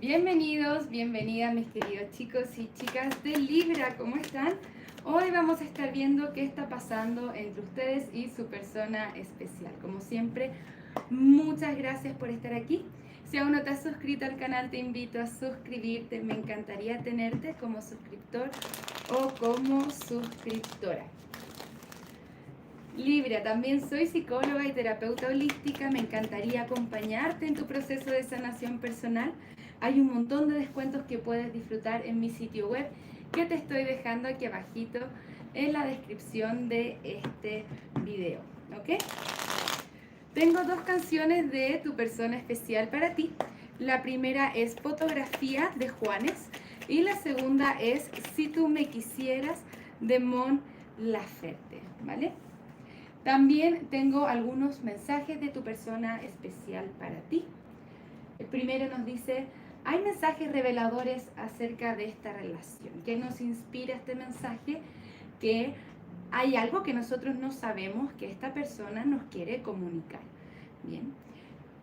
Bienvenidos, bienvenidas mis queridos chicos y chicas de Libra, ¿cómo están? Hoy vamos a estar viendo qué está pasando entre ustedes y su persona especial. Como siempre, muchas gracias por estar aquí. Si aún no te has suscrito al canal, te invito a suscribirte. Me encantaría tenerte como suscriptor o como suscriptora. Libra, también soy psicóloga y terapeuta holística. Me encantaría acompañarte en tu proceso de sanación personal. Hay un montón de descuentos que puedes disfrutar en mi sitio web que te estoy dejando aquí abajito en la descripción de este video, ¿ok? Tengo dos canciones de tu persona especial para ti. La primera es Fotografía de Juanes y la segunda es Si tú me quisieras de Mon Laferte, ¿vale? También tengo algunos mensajes de tu persona especial para ti. El primero nos dice: hay mensajes reveladores acerca de esta relación. ¿Qué nos inspira este mensaje? Que hay algo que nosotros no sabemos que esta persona nos quiere comunicar. Bien.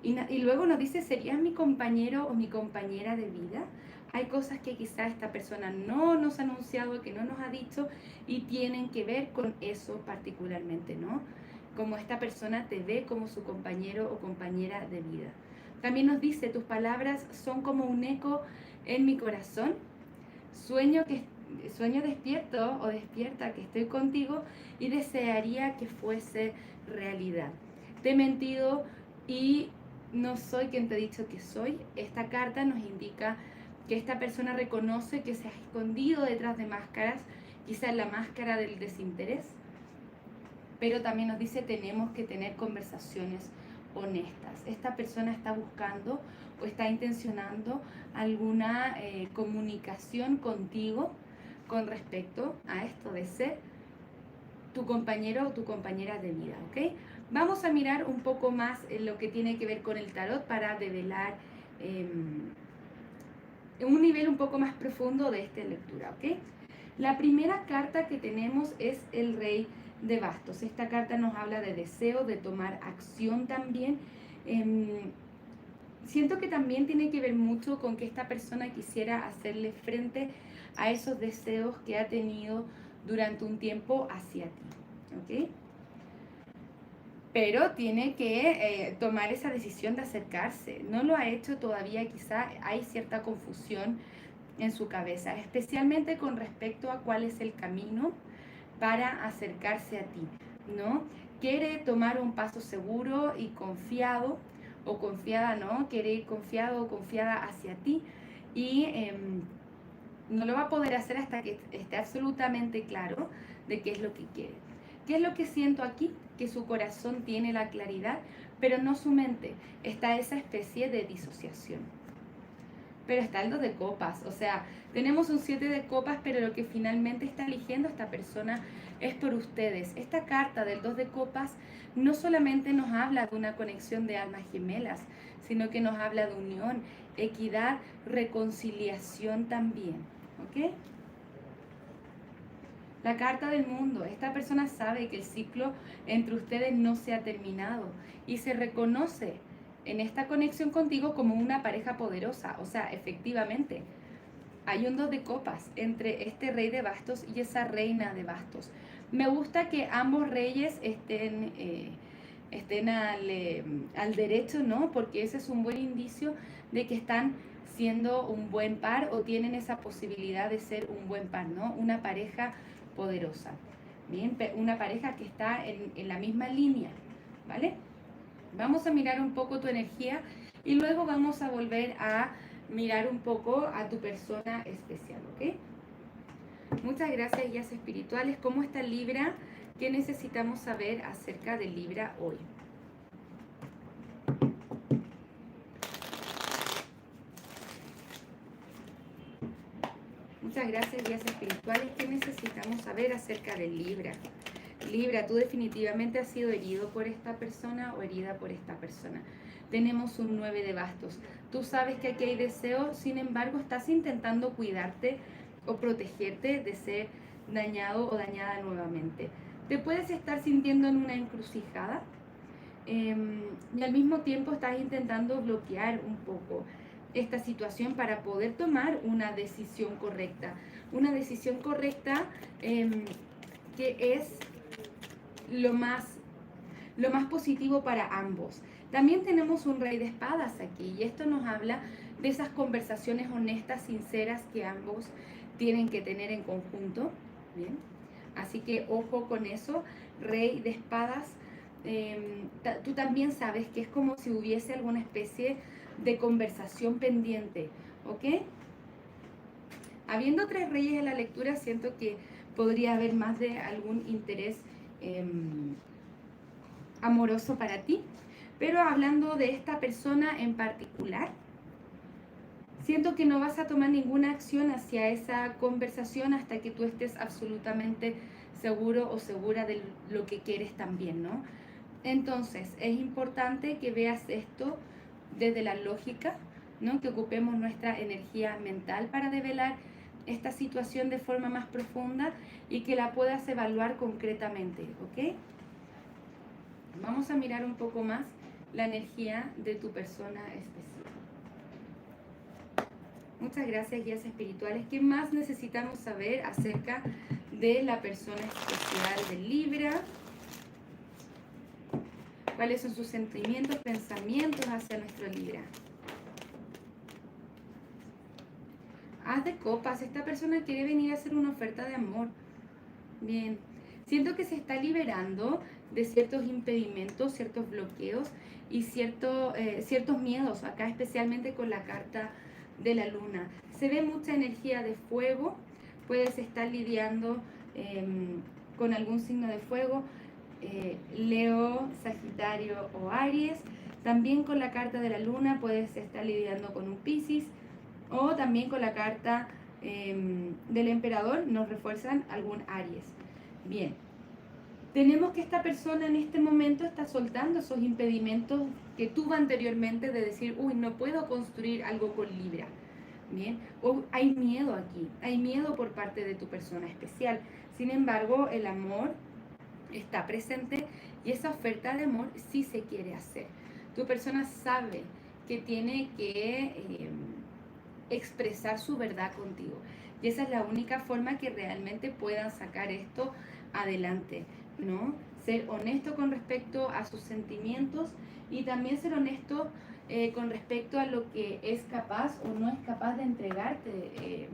Y luego nos dice: ¿serías mi compañero o mi compañera de vida? Hay cosas que quizá esta persona no nos ha anunciado, que no nos ha dicho y tienen que ver con eso particularmente, ¿no? Como esta persona te ve como su compañero o compañera de vida. También nos dice: tus palabras son como un eco en mi corazón. Sueño despierto o despierta que estoy contigo y desearía que fuese realidad. Te he mentido y no soy quien te he dicho que soy. Esta carta nos indica que esta persona reconoce que se ha escondido detrás de máscaras, quizás la máscara del desinterés, pero también nos dice: tenemos que tener conversaciones honestas. Esta persona está buscando o está intencionando alguna comunicación contigo con respecto a esto de ser tu compañero o tu compañera de vida, ¿ok? Vamos a mirar un poco más en lo que tiene que ver con el tarot para develar un nivel un poco más profundo de esta lectura, ¿ok? La primera carta que tenemos es el Rey de Bastos. Esta carta nos habla de deseo, de tomar acción también. Siento que también tiene que ver mucho con que esta persona quisiera hacerle frente a esos deseos que ha tenido durante un tiempo hacia ti, ¿ok? Pero tiene que tomar esa decisión de acercarse. No lo ha hecho todavía, quizá hay cierta confusión en su cabeza, especialmente con respecto a cuál es el camino para acercarse a ti, ¿no? Quiere tomar un paso seguro y confiado, o confiada, ¿no? Quiere ir confiado o confiada hacia ti y no lo va a poder hacer hasta que esté absolutamente claro de qué es lo que quiere. ¿Qué es lo que siento aquí? Que su corazón tiene la claridad, pero no su mente. Está esa especie de disociación. Pero está el 2 de copas, o sea, tenemos un 7 de copas, pero lo que finalmente está eligiendo esta persona es por ustedes. Esta carta del 2 de copas no solamente nos habla de una conexión de almas gemelas, sino que nos habla de unión, equidad, reconciliación también, ¿ok? La carta del mundo. Esta persona sabe que el ciclo entre ustedes no se ha terminado y se reconoce en esta conexión contigo como una pareja poderosa. O sea, efectivamente, hay un 2 de copas entre este rey de bastos y esa reina de bastos. Me gusta que ambos reyes estén al derecho, ¿no? Porque ese es un buen indicio de que están siendo un buen par o tienen esa posibilidad de ser un buen par, ¿no? Una pareja poderosa. Bien, una pareja que está en la misma línea, ¿vale? Vamos a mirar un poco tu energía y luego vamos a volver a mirar un poco a tu persona especial, ¿ok? Muchas gracias, guías espirituales. ¿Cómo está Libra? ¿Qué necesitamos saber acerca de Libra hoy? Muchas gracias, guías espirituales. ¿Qué necesitamos saber acerca de Libra? Libra, tú definitivamente has sido herido por esta persona o herida por esta persona. Tenemos un 9 de bastos. Tú sabes que aquí hay deseo, sin embargo, estás intentando cuidarte o protegerte de ser dañado o dañada nuevamente. Te puedes estar sintiendo en una encrucijada y al mismo tiempo estás intentando bloquear un poco esta situación para poder tomar una decisión correcta. Una decisión correcta que es lo más positivo para ambos. También tenemos un rey de espadas aquí y esto nos habla de esas conversaciones honestas, sinceras que ambos tienen que tener en conjunto. Bien, así que ojo con eso, rey de espadas. Tú también sabes que es como si hubiese alguna especie de conversación pendiente, ¿ok? Habiendo 3 reyes en la lectura, siento que podría haber más de algún interés amoroso para ti. Pero hablando de esta persona en particular, siento que no vas a tomar ninguna acción hacia esa conversación hasta que tú estés absolutamente seguro o segura de lo que quieres también, ¿no? Entonces, es importante que veas esto desde la lógica, ¿no? Que ocupemos nuestra energía mental para develar esta situación de forma más profunda y que la puedas evaluar concretamente, ¿ok? Vamos a mirar un poco más la energía de tu persona especial. Muchas gracias, guías espirituales. ¿Qué más necesitamos saber acerca de la persona especial de Libra? ¿Cuáles son sus sentimientos, pensamientos hacia nuestro Libra? Haz de copas. Esta persona quiere venir a hacer una oferta de amor. Bien. Siento que se está liberando de ciertos impedimentos, ciertos bloqueos y ciertos miedos, acá especialmente con la carta de la luna. Se ve mucha energía de fuego, puedes estar lidiando con algún signo de fuego, Leo, Sagitario o Aries. También con la carta de la luna puedes estar lidiando con un Piscis o también con la carta del emperador nos refuerzan algún Aries. Bien, tenemos que esta persona en este momento está soltando esos impedimentos que tuvo anteriormente de decir, uy, no puedo construir algo con Libra. Bien, o hay miedo aquí, hay miedo por parte de tu persona especial. Sin embargo, el amor está presente y esa oferta de amor sí se quiere hacer. Tu persona sabe que tiene que expresar su verdad contigo. Y esa es la única forma que realmente puedan sacar esto adelante, ¿no? Ser honesto con respecto a sus sentimientos y también ser honesto con respecto a lo que es capaz o no es capaz de entregarte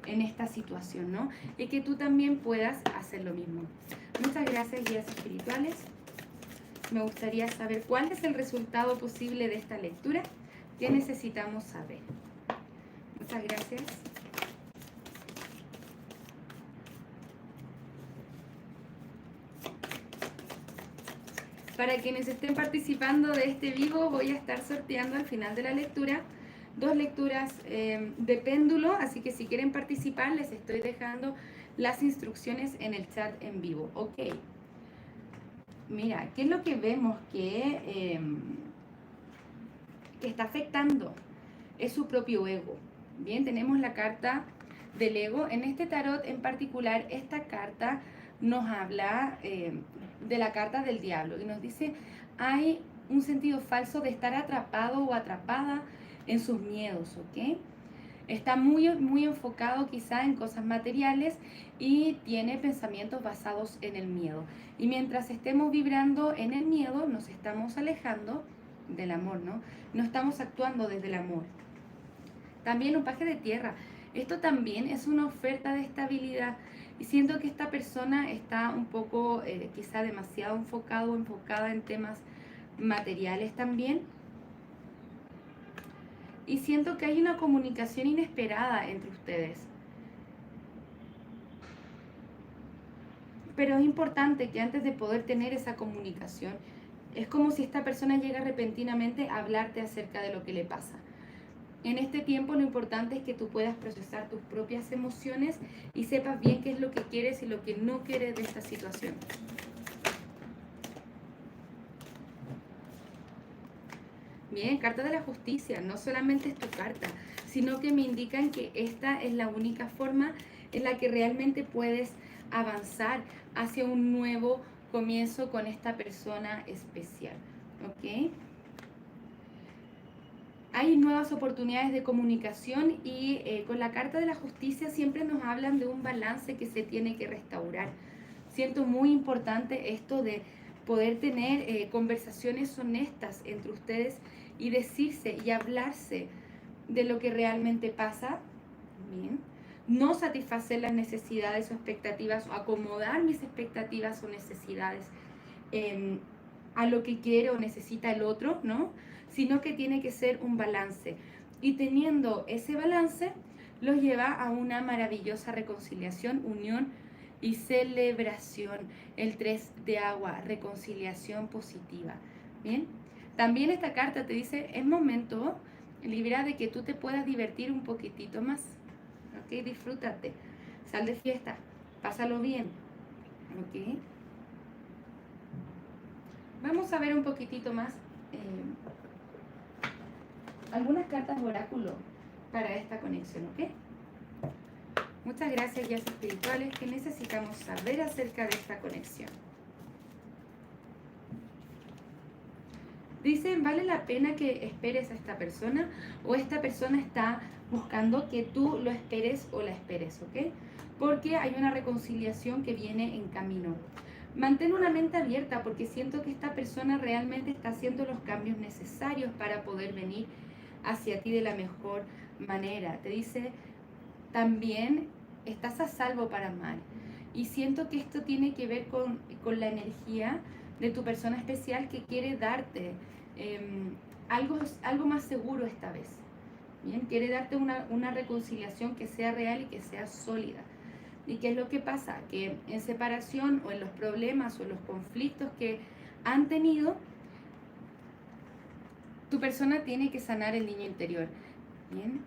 en esta situación, ¿no? Y que tú también puedas hacer lo mismo. Muchas gracias, guías espirituales. Me gustaría saber cuál es el resultado posible de esta lectura. ¿Qué necesitamos saber? Muchas gracias. Para quienes estén participando de este vivo, voy a estar sorteando al final de la lectura 2 lecturas de péndulo, así que si quieren participar les estoy dejando las instrucciones en el chat en vivo. Ok. Mira, ¿qué es lo que vemos que está afectando? Es su propio ego. Bien, tenemos la carta del ego. En este tarot en particular, esta carta nos habla de la carta del diablo y nos dice, hay un sentido falso de estar atrapado o atrapada en sus miedos, ¿ok? Está muy enfocado quizá en cosas materiales y tiene pensamientos basados en el miedo. Y mientras estemos vibrando en el miedo, nos estamos alejando del amor, ¿no? No estamos actuando desde el amor. También un paje de tierra. Esto también es una oferta de estabilidad. Y siento que esta persona está un poco, quizá demasiado enfocado o enfocada en temas materiales también. Y siento que hay una comunicación inesperada entre ustedes. Pero es importante que antes de poder tener esa comunicación, es como si esta persona llega repentinamente a hablarte acerca de lo que le pasa. En este tiempo lo importante es que tú puedas procesar tus propias emociones y sepas bien qué es lo que quieres y lo que no quieres de esta situación. Bien, carta de la justicia, no solamente es tu carta, sino que me indican que esta es la única forma en la que realmente puedes avanzar hacia un nuevo comienzo con esta persona especial, ¿ok? Hay nuevas oportunidades de comunicación y con la carta de la justicia siempre nos hablan de un balance que se tiene que restaurar. Siento muy importante esto de poder tener conversaciones honestas entre ustedes y decirse y hablarse de lo que realmente pasa. Bien. No satisfacer las necesidades o expectativas o acomodar mis expectativas o necesidades a lo que quiere o necesita el otro, ¿no? Sino que tiene que ser un balance. Y teniendo ese balance, los lleva a una maravillosa reconciliación, unión y celebración. El 3 de agua, reconciliación positiva. Bien. También esta carta te dice, es momento, Libra, de que tú te puedas divertir un poquitito más. ¿Ok? Disfrútate. Sal de fiesta. Pásalo bien. ¿Ok? Vamos a ver un poquitito más algunas cartas de oráculo para esta conexión, ¿ok? Muchas gracias, guías espirituales, que necesitamos saber acerca de esta conexión. Dicen, ¿vale la pena que esperes a esta persona? O esta persona está buscando que tú lo esperes o la esperes, ¿ok? Porque hay una reconciliación que viene en camino. Mantén una mente abierta porque siento que esta persona realmente está haciendo los cambios necesarios para poder venir hacia ti de la mejor manera. Te dice, también estás a salvo para amar. Y siento que esto tiene que ver con la energía de tu persona especial que quiere darte algo más seguro esta vez. Bien, quiere darte una reconciliación que sea real y que sea sólida. ¿Y qué es lo que pasa? Que en separación o en los problemas o en los conflictos que han tenido, tu persona tiene que sanar el niño interior. Bien,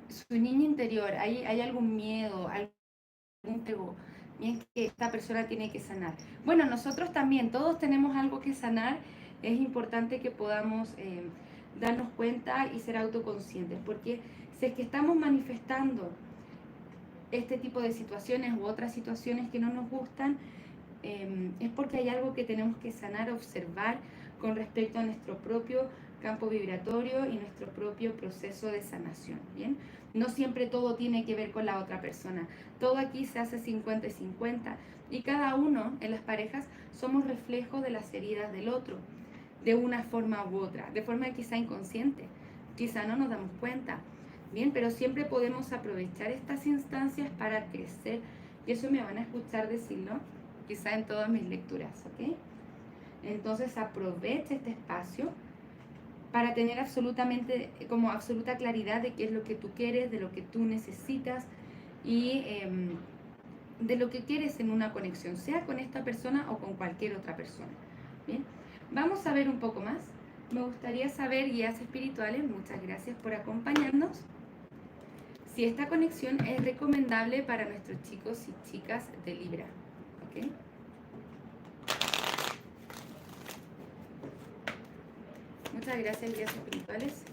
su niño interior, hay algún miedo, algún ego, bien, que esta persona tiene que sanar. Bueno, nosotros también, todos tenemos algo que sanar. Es importante que podamos darnos cuenta y ser autoconscientes, porque si es que estamos manifestando este tipo de situaciones u otras situaciones que no nos gustan, es porque hay algo que tenemos que sanar, observar con respecto a nuestro propio campo vibratorio y nuestro propio proceso de sanación, ¿bien? No siempre todo tiene que ver con la otra persona. Todo aquí se hace 50 y 50 y cada uno en las parejas somos reflejo de las heridas del otro, de una forma u otra, de forma quizá inconsciente, quizá no nos damos cuenta, ¿bien? Pero siempre podemos aprovechar estas instancias para crecer y eso me van a escuchar decirlo quizá en todas mis lecturas, ¿ok? Entonces aprovecha este espacio para tener absoluta claridad de qué es lo que tú quieres, de lo que tú necesitas y de lo que quieres en una conexión, sea con esta persona o con cualquier otra persona. Bien, vamos a ver un poco más. Me gustaría saber, guías espirituales, muchas gracias por acompañarnos, si esta conexión es recomendable para nuestros chicos y chicas de Libra. ¿Ok? Muchas gracias, guías espirituales.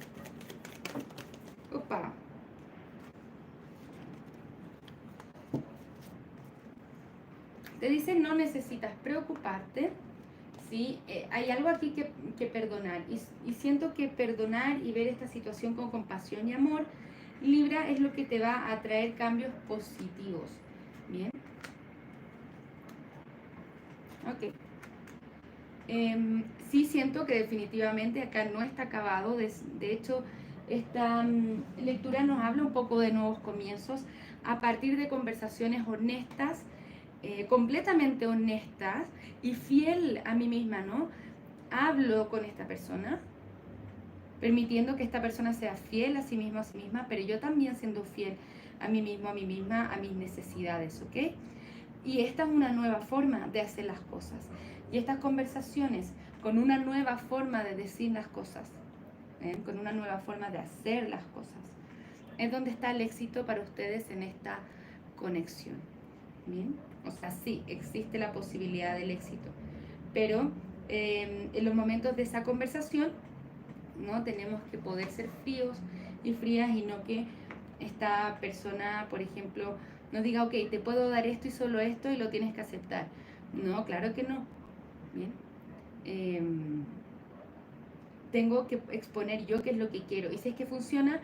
Opa. Te dicen no necesitas preocuparte, ¿sí? Hay algo aquí que perdonar y siento que perdonar y ver esta situación con compasión y amor, Libra, es lo que te va a traer cambios positivos. Bien. Ok. Sí siento que definitivamente acá no está acabado. De hecho, esta lectura nos habla un poco de nuevos comienzos a partir de conversaciones honestas, completamente honestas y fiel a mí misma, ¿no? Hablo con esta persona, permitiendo que esta persona sea fiel a sí misma, pero yo también siendo fiel a mí mismo, a mí misma, a mis necesidades, ¿ok? Y esta es una nueva forma de hacer las cosas. Y estas conversaciones con una nueva forma de decir las cosas, con una nueva forma de hacer las cosas, es donde está el éxito para ustedes en esta conexión. ¿Bien? O sea, sí, existe la posibilidad del éxito, pero en los momentos de esa conversación, ¿no? Tenemos que poder ser fríos y frías y no que esta persona, por ejemplo, nos diga, ok, te puedo dar esto y solo esto y lo tienes que aceptar. No, claro que no. Bien. tengo que exponer yo qué es lo que quiero. Y si es que funciona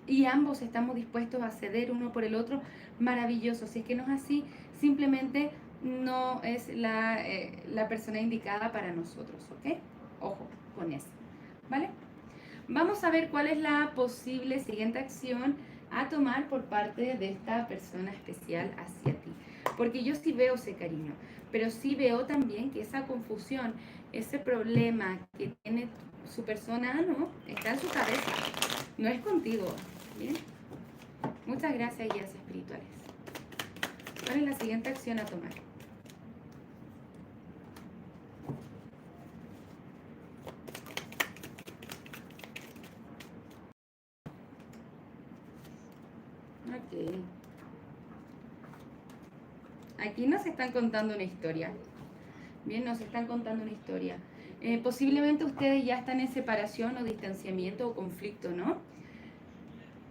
y ambos estamos dispuestos a ceder uno por el otro, maravilloso. Si es que no es así, simplemente no es la persona indicada para nosotros, ¿ok? Ojo con eso, ¿vale? Vamos a ver cuál es la posible siguiente acción a tomar por parte de esta persona especial hacia ti. Porque yo sí veo ese cariño, pero sí veo también que esa confusión, ese problema que tiene su persona, no, está en su cabeza, no es contigo. ¿Bien? Muchas gracias, guías espirituales. ¿Cuál es la siguiente acción a tomar? Ok. Aquí nos están contando una historia. Bien, nos están contando una historia. Posiblemente ustedes ya están en separación o distanciamiento o conflicto, ¿no?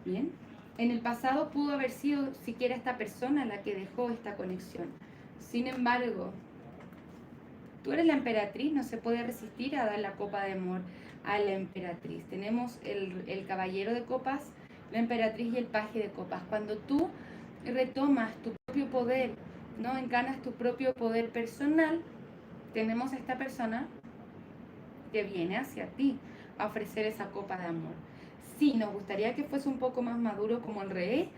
Bien. En el pasado pudo haber sido siquiera esta persona la que dejó esta conexión. Sin embargo, tú eres la emperatriz, no se puede resistir a dar la copa de amor a la emperatriz. Tenemos el caballero de copas, la emperatriz y el paje de copas. Cuando tú retomas tu propio poder, ¿no? Encarnas tu propio poder personal, tenemos a esta persona que viene hacia ti a ofrecer esa copa de amor. Sí, nos gustaría que fuese un poco más maduro como el rey,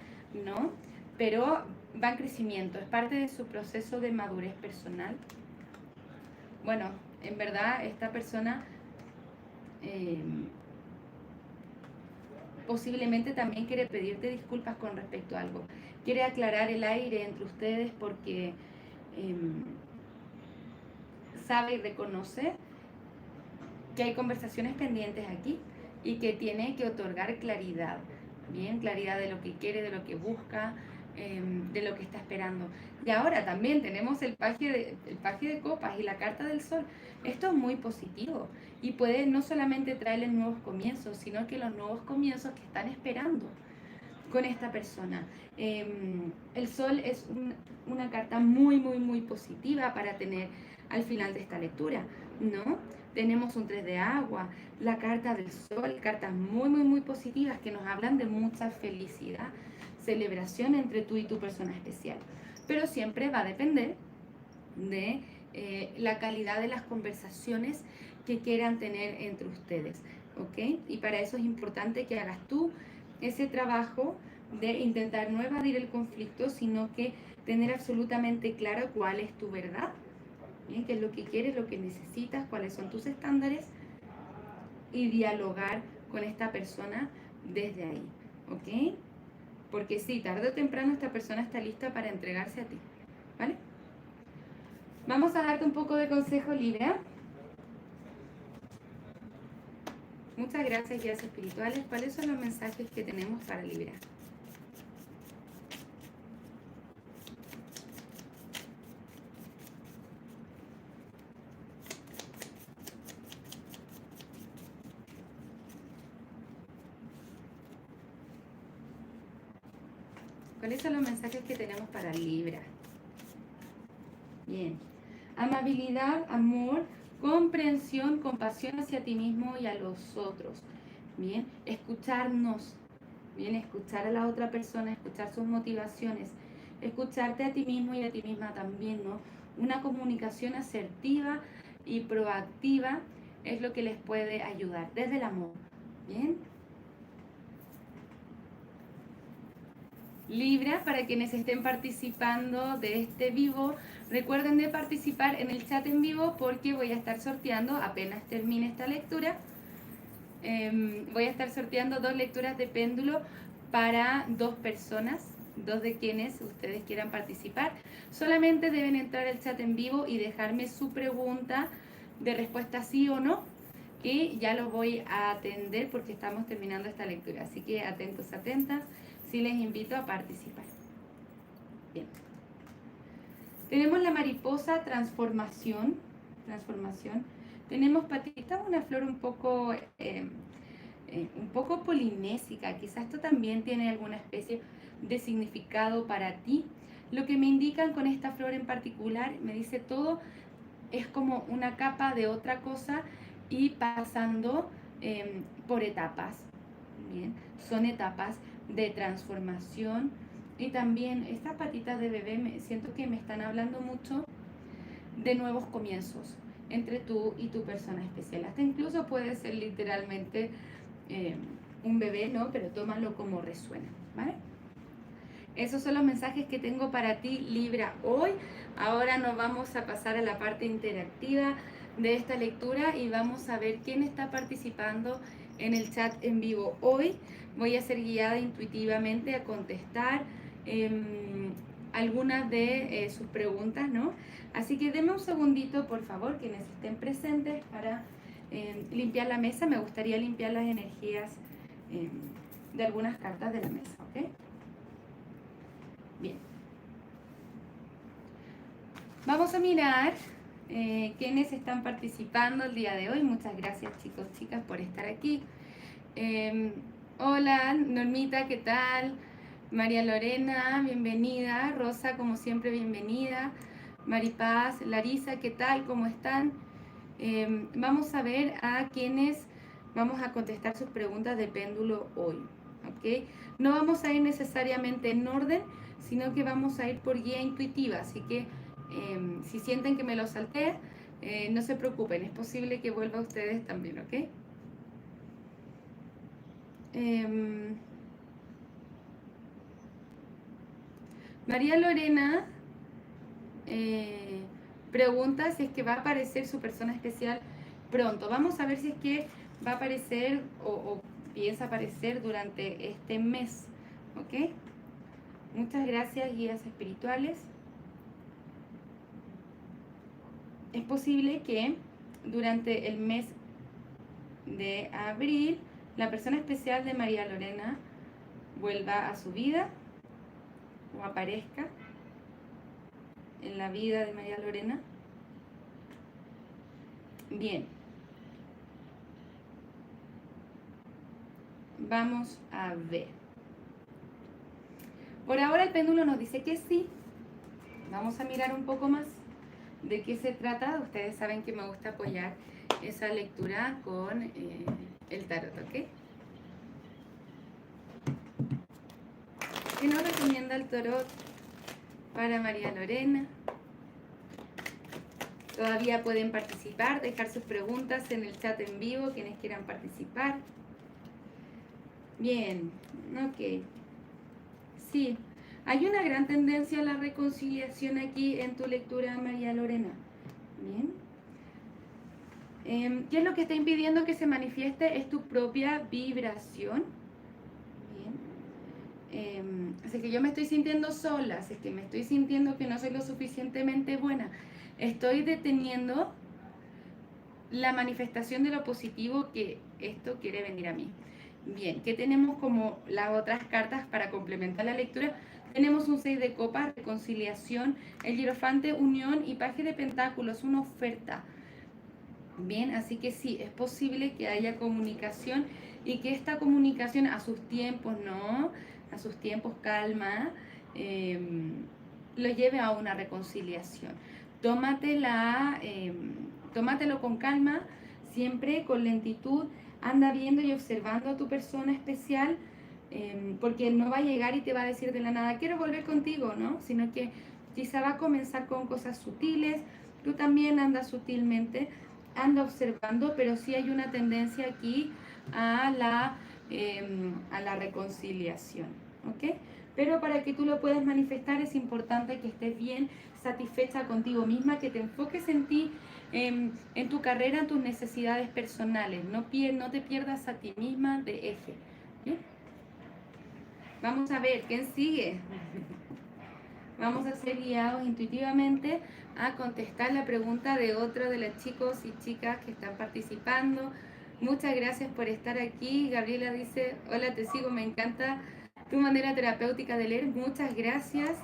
¿no? Pero va en crecimiento, es parte de su proceso de madurez personal. Bueno, en verdad esta persona eh, posiblemente también quiere pedirte disculpas con respecto a algo. Quiere aclarar el aire entre ustedes porque eh, sabe y reconoce que hay conversaciones pendientes aquí y que tiene que otorgar claridad, bien, claridad de lo que quiere, de lo que busca, de lo que está esperando. Y ahora también tenemos el paje de copas y la carta del sol. Esto es muy positivo y puede no solamente traerles nuevos comienzos, sino que los nuevos comienzos que están esperando con esta persona. El sol es una carta muy, muy, muy positiva para tener al final de esta lectura, ¿no? Tenemos un 3 de agua, la carta del sol, cartas muy, muy, muy positivas que nos hablan de mucha felicidad, celebración entre tú y tu persona especial. Pero siempre va a depender de la calidad de las conversaciones que quieran tener entre ustedes, ¿ok? Y para eso es importante que hagas tú ese trabajo de intentar no evadir el conflicto, sino que tener absolutamente claro cuál es tu verdad, ¿bien? Qué es lo que quieres, lo que necesitas, cuáles son tus estándares y dialogar con esta persona desde ahí, ¿ok? Porque sí, tarde o temprano esta persona está lista para entregarse a ti, ¿vale? Vamos a darte un poco de consejo, Libra. Muchas gracias, guías espirituales. ¿Cuáles son los mensajes que tenemos para Libra? ¿Cuáles son los mensajes que tenemos para Libra? Bien. Amabilidad, amor, comprensión, compasión hacia ti mismo y a los otros. Bien. Escucharnos. Bien. Escuchar a la otra persona, escuchar sus motivaciones. Escucharte a ti mismo y a ti misma también, ¿no? Una comunicación asertiva y proactiva es lo que les puede ayudar desde el amor. Bien. Libra, para quienes estén participando de este vivo, recuerden de participar en el chat en vivo porque voy a estar sorteando, apenas termine esta lectura, voy a estar sorteando 2 lecturas de péndulo para 2 personas, 2 de quienes ustedes quieran participar. Solamente deben entrar al chat en vivo y dejarme su pregunta de respuesta sí o no, y ya lo voy a atender porque estamos terminando esta lectura. Así que atentos, atentas. Sí les invito a participar. Bien. Tenemos la mariposa transformación. Transformación. Tenemos patita, una flor un poco polinésica. Quizás esto también tiene alguna especie de significado para ti. Lo que me indican con esta flor en particular, me dice todo, es como una capa de otra cosa y pasando por etapas. Bien, son etapas de transformación y también estas patitas de bebé siento que me están hablando mucho de nuevos comienzos entre tú y tu persona especial. Hasta incluso puede ser literalmente eh, un bebé, ¿no? Pero tómalo como resuena, ¿vale? Esos son los mensajes que tengo para ti, Libra, hoy. Ahora nos vamos a pasar a la parte interactiva de esta lectura y vamos a ver quién está participando en el chat en vivo hoy. Voy a ser guiada intuitivamente a contestar algunas de sus preguntas, ¿no? Así que denme un segundito, por favor, quienes estén presentes para limpiar la mesa. Me gustaría limpiar las energías de algunas cartas de la mesa, ¿ok? Bien. Vamos a mirar quiénes están participando el día de hoy. Muchas gracias, chicos, chicas, por estar aquí. Hola, Normita, ¿qué tal? María Lorena, bienvenida. Rosa, como siempre, bienvenida. Maripaz, Larisa, ¿qué tal? ¿Cómo están? Vamos a ver a quienes vamos a contestar sus preguntas de péndulo hoy. ¿Ok? No vamos a ir necesariamente en orden, sino que vamos a ir por guía intuitiva. Así que si sienten que me lo salté, no se preocupen, es posible que vuelva a ustedes también, ¿ok? María Lorena pregunta si es que va a aparecer su persona especial pronto. Vamos a ver si es que va a aparecer o piensa aparecer durante este mes, ¿ok? Muchas gracias, guías espirituales. Es posible que durante el mes de abril la persona especial de María Lorena vuelva a su vida o aparezca en la vida de María Lorena. Bien, vamos a ver. Por ahora el péndulo nos dice que sí. Vamos a mirar un poco más de qué se trata. Ustedes saben que me gusta apoyar esa lectura con el tarot, ¿ok? ¿Qué nos recomienda el tarot para María Lorena? Todavía pueden participar, dejar sus preguntas en el chat en vivo, quienes quieran participar. Bien, ok. Sí, hay una gran tendencia a la reconciliación aquí en tu lectura, María Lorena. Bien. ¿Qué es lo que está impidiendo que se manifieste? Es tu propia vibración. Bien. Así que yo me estoy sintiendo sola, así que me estoy sintiendo que no soy lo suficientemente buena. Estoy deteniendo la manifestación de lo positivo que esto quiere venir a mí. Bien, ¿qué tenemos como las otras cartas para complementar la lectura? Tenemos un 6 de copas, reconciliación, el hierofante, unión y paje de pentáculos, una oferta. Bien, así que sí, es posible que haya comunicación y que esta comunicación a sus tiempos, ¿no? A sus tiempos, calma, lo lleve a una reconciliación. Tómatelo con calma, siempre con lentitud, anda viendo y observando a tu persona especial, porque no va a llegar y te va a decir de la nada, quiero volver contigo, ¿no? Sino que quizá va a comenzar con cosas sutiles, tú también andas sutilmente, anda observando, pero sí hay una tendencia aquí a la reconciliación, ¿ok? Pero para que tú lo puedas manifestar es importante que estés bien satisfecha contigo misma, que te enfoques en ti, en tu carrera, en tus necesidades personales. No te pierdas a ti misma de eje. ¿Bien? Vamos a ver, ¿quién sigue? Vamos a ser guiados intuitivamente a contestar la pregunta de otro de los chicos y chicas que están participando. Muchas gracias por estar aquí. Gabriela dice, hola, te sigo, me encanta tu manera terapéutica de leer. Muchas gracias.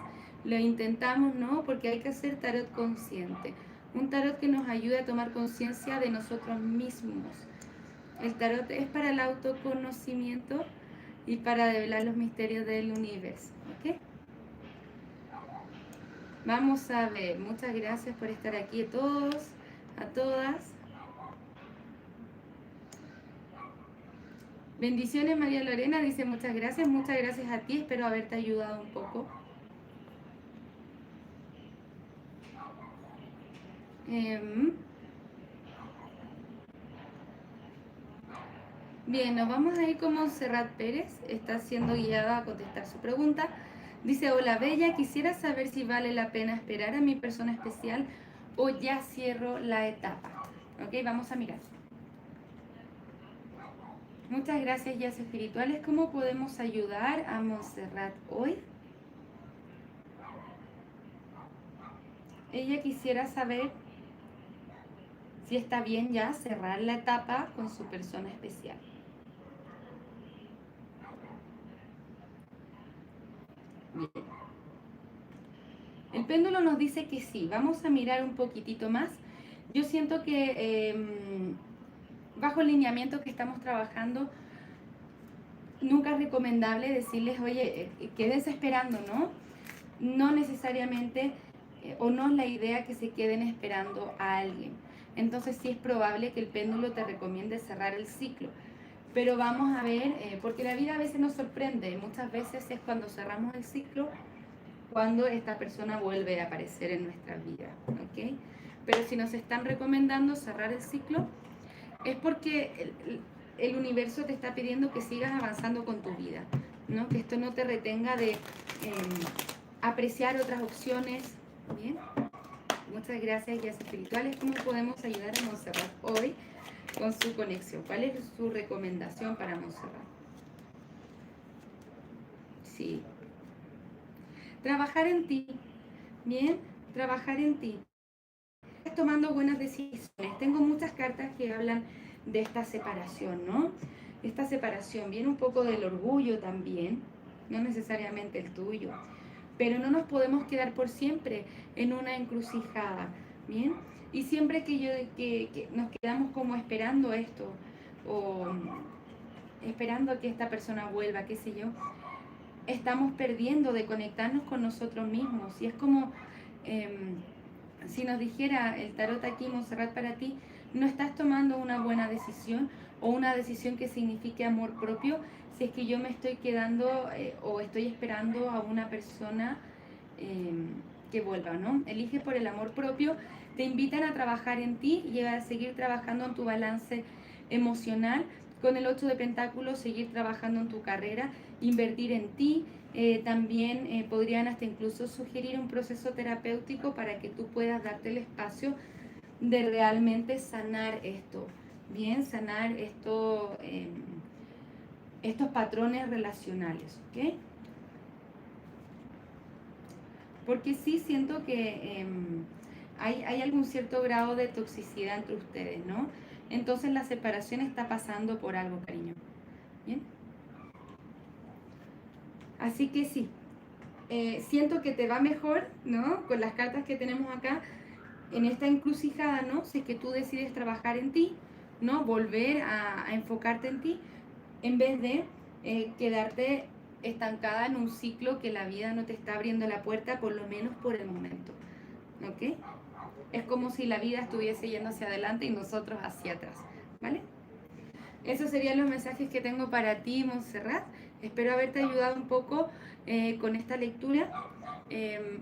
Lo intentamos, ¿no? Porque hay que hacer tarot consciente. Un tarot que nos ayude a tomar conciencia de nosotros mismos. El tarot es para el autoconocimiento y para develar los misterios del universo, ¿ok? Vamos a ver, muchas gracias por estar aquí a todos, a todas. Bendiciones, María Lorena, dice muchas gracias a ti, espero haberte ayudado un poco. Bien, nos vamos a ir con Montserrat Pérez, está siendo guiada a contestar su pregunta. Dice, hola Bella, quisiera saber si vale la pena esperar a mi persona especial o ya cierro la etapa. Ok, vamos a mirar. Muchas gracias, guías espirituales. ¿Cómo podemos ayudar a Montserrat hoy? Ella quisiera saber si está bien ya cerrar la etapa con su persona especial. Bien. El péndulo nos dice que sí. Vamos a mirar un poquitito más. Yo siento que bajo el lineamiento que estamos trabajando, nunca es recomendable decirles, oye, quédense esperando, ¿no? No necesariamente, o no es la idea que se queden esperando a alguien. Entonces sí es probable que el péndulo te recomiende cerrar el ciclo. Pero vamos a ver, porque la vida a veces nos sorprende, muchas veces es cuando cerramos el ciclo, cuando esta persona vuelve a aparecer en nuestra vida, ¿ok? Pero si nos están recomendando cerrar el ciclo, es porque el universo te está pidiendo que sigas avanzando con tu vida, ¿no? Que esto no te retenga de apreciar otras opciones, ¿bien? Muchas gracias, guías espirituales. ¿Cómo podemos ayudar a Montserrat hoy con su conexión? ¿Cuál es su recomendación para Montserrat? Sí. Trabajar en ti, ¿bien? Trabajar en ti. Estás tomando buenas decisiones. Tengo muchas cartas que hablan de esta separación, ¿no? Esta separación viene un poco del orgullo también, no necesariamente el tuyo, pero no nos podemos quedar por siempre en una encrucijada, ¿bien? Y siempre que nos quedamos como esperando esto, o esperando a que esta persona vuelva, qué sé yo, estamos perdiendo de conectarnos con nosotros mismos. Y es como si nos dijera el tarot aquí, Montserrat, para ti, no estás tomando una buena decisión o una decisión que signifique amor propio si es que yo me estoy quedando o estoy esperando a una persona que vuelva, ¿no? Elige por el amor propio, te invitan a trabajar en ti y a seguir trabajando en tu balance emocional. Con el 8 de Pentáculos, seguir trabajando en tu carrera, invertir en ti. También podrían hasta incluso sugerir un proceso terapéutico para que tú puedas darte el espacio de realmente sanar esto, bien, sanar estos patrones relacionales, ¿ok? Porque sí siento que hay algún cierto grado de toxicidad entre ustedes, ¿no? Entonces la separación está pasando por algo, cariño, ¿bien? Así que sí, siento que te va mejor, ¿no? Con las cartas que tenemos acá, en esta encrucijada, ¿no? Si es que tú decides trabajar en ti, ¿no? Volver a enfocarte en ti, en vez de quedarte estancada en un ciclo que la vida no te está abriendo la puerta, por lo menos por el momento, ¿ok? Es como si la vida estuviese yendo hacia adelante y nosotros hacia atrás, ¿vale? Esos serían los mensajes que tengo para ti, Montserrat. Espero haberte ayudado un poco con esta lectura.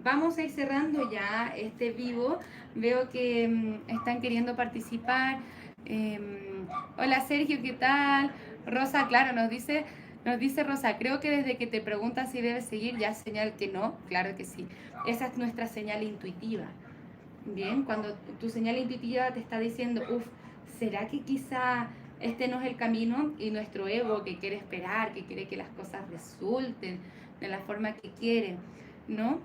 Vamos a ir cerrando ya este vivo. Veo que están queriendo participar. Hola Sergio, ¿qué tal? Rosa, claro, nos dice Rosa, creo que desde que te preguntas si debes seguir ya es señal que no. Claro que sí. Esa es nuestra señal intuitiva. Bien, cuando tu señal intuitiva te está diciendo, uff, ¿será que quizá este no es el camino? Y nuestro ego que quiere esperar, que quiere que las cosas resulten de la forma que quiere, ¿no?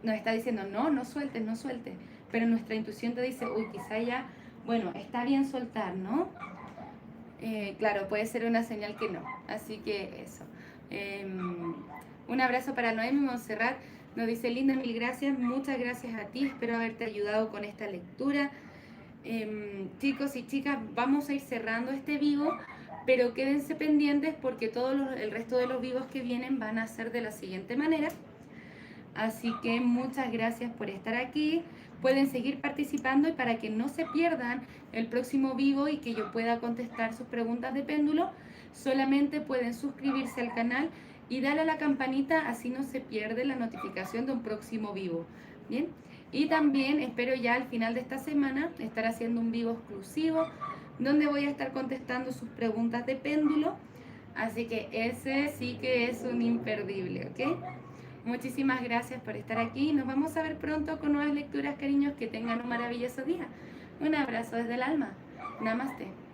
Nos está diciendo, no, no sueltes, no sueltes. Pero nuestra intuición te dice, uy, quizá ya, bueno, está bien soltar, ¿no? Claro, puede ser una señal que no. Así que eso. Un abrazo para Noemi Montserrat. Nos dice, Linda, mil gracias. Muchas gracias a ti. Espero haberte ayudado con esta lectura. Chicos y chicas, vamos a ir cerrando este vivo, pero quédense pendientes porque el resto de los vivos que vienen van a ser de la siguiente manera. Así que muchas gracias por estar aquí. Pueden seguir participando y para que no se pierdan el próximo vivo y que yo pueda contestar sus preguntas de péndulo, solamente pueden suscribirse al canal y darle a la campanita, así no se pierde la notificación de un próximo vivo. Bien, y también espero ya al final de esta semana estar haciendo un vivo exclusivo donde voy a estar contestando sus preguntas de péndulo, así que ese sí que es un imperdible, ¿ok? Muchísimas gracias por estar aquí. Nos vamos a ver pronto con nuevas lecturas, cariños. Que tengan un maravilloso día. Un abrazo desde el alma. Namaste.